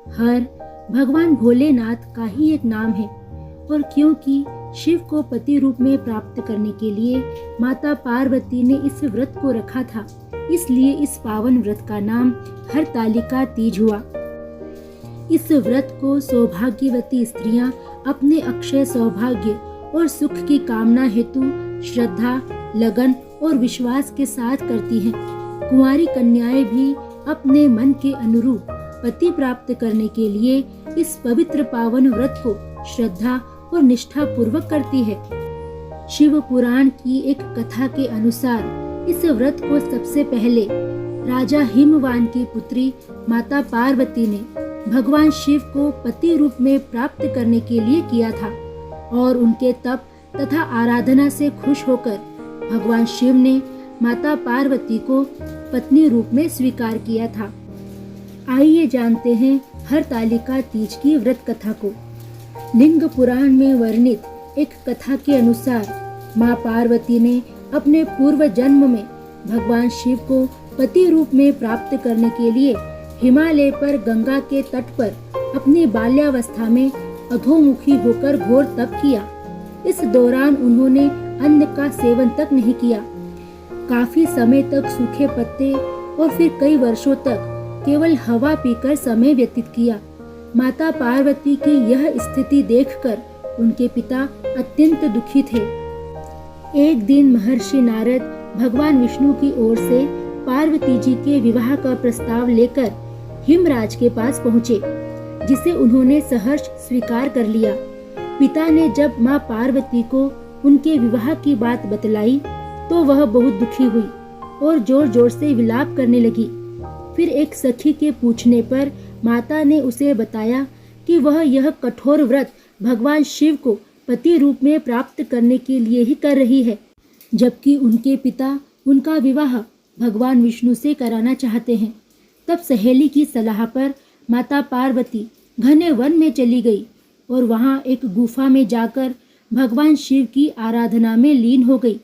हर भगवान भोलेनाथ का ही एक नाम है और क्योंकि शिव को पति रूप में प्राप्त करने के लिए माता पार्वती ने इस व्रत को रखा था, इसलिए इस पावन व्रत का नाम हरतालिका तीज हुआ। इस व्रत को सौभाग्यवती स्त्रियां अपने अक्षय सौभाग्य और सुख की कामना हेतु श्रद्धा, लगन और विश्वास के साथ करती हैं। कुंवारी कन्याएं भी अपने मन के अनुरूप पति प्राप्त करने के लिए इस पवित्र पावन व्रत को श्रद्धा और निष्ठा पूर्वक करती है। शिव पुराण की एक कथा के अनुसार इस व्रत को सबसे पहले राजा हिमवान की पुत्री माता पार्वती ने भगवान शिव को पति रूप में प्राप्त करने के लिए किया था और उनके तप तथा आराधना से खुश होकर भगवान शिव ने माता पार्वती को पत्नी रूप में स्वीकार किया था। आइए जानते हैं हरतालिका तीज की व्रत कथा को। लिंग पुराण में वर्णित एक कथा के अनुसार माँ पार्वती ने अपने पूर्व जन्म में भगवान शिव को पति रूप में प्राप्त करने के लिए हिमालय पर गंगा के तट पर अपनी बाल्यावस्था में अधोमुखी होकर घोर तप किया। इस दौरान उन्होंने अन्न का सेवन तक नहीं किया। काफी समय तक सूखे पत्ते और फिर कई वर्षों तक केवल हवा पीकर समय व्यतीत किया। माता पार्वती की यह स्थिति देखकर उनके पिता अत्यंत दुखी थे। एक दिन महर्षि नारद भगवान विष्णु की ओर से पार्वती जी के विवाह का प्रस्ताव लेकर हिमराज के पास पहुँचे, जिसे उन्होंने सहर्ष स्वीकार कर लिया। पिता ने जब माँ पार्वती को उनके विवाह की बात बतलाई तो वह बहुत दुखी हुई और जोर जोर से विलाप करने लगी। फिर एक सखी के पूछने पर माता ने उसे बताया कि वह यह कठोर व्रत भगवान शिव को पति रूप में प्राप्त करने के लिए ही कर रही है, जबकि उनके पिता उनका विवाह भगवान विष्णु से कराना चाहते हैं। तब सहेली की सलाह पर माता पार्वती घने वन में चली गई और वहां एक गुफा में जाकर भगवान शिव की आराधना में लीन हो गई।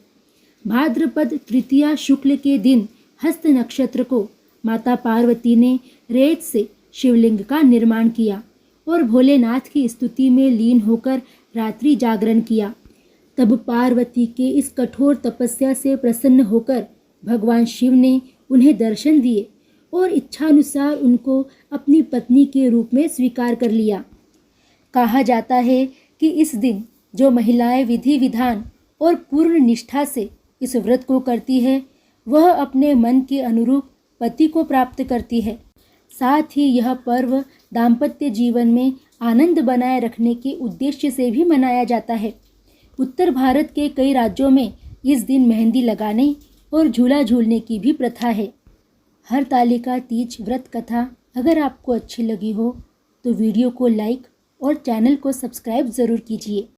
भाद्रपद तृतीया शुक्ल के दिन हस्त नक्षत्र को माता पार्वती ने रेत से शिवलिंग का निर्माण किया और भोलेनाथ की स्तुति में लीन होकर रात्रि जागरण किया। तब पार्वती के इस कठोर तपस्या से प्रसन्न होकर भगवान शिव ने उन्हें दर्शन दिए और इच्छानुसार उनको अपनी पत्नी के रूप में स्वीकार कर लिया। कहा जाता है कि इस दिन जो महिलाएं विधि विधान और पूर्ण निष्ठा से इस व्रत को करती है, वह अपने मन के अनुरूप पति को प्राप्त करती है। साथ ही यह पर्व दाम्पत्य जीवन में आनंद बनाए रखने के उद्देश्य से भी मनाया जाता है। उत्तर भारत के कई राज्यों में इस दिन मेहंदी लगाने और झूला झूलने की भी प्रथा है। हरतालिका तीज व्रत कथा अगर आपको अच्छी लगी हो तो वीडियो को लाइक और चैनल को सब्सक्राइब ज़रूर कीजिए।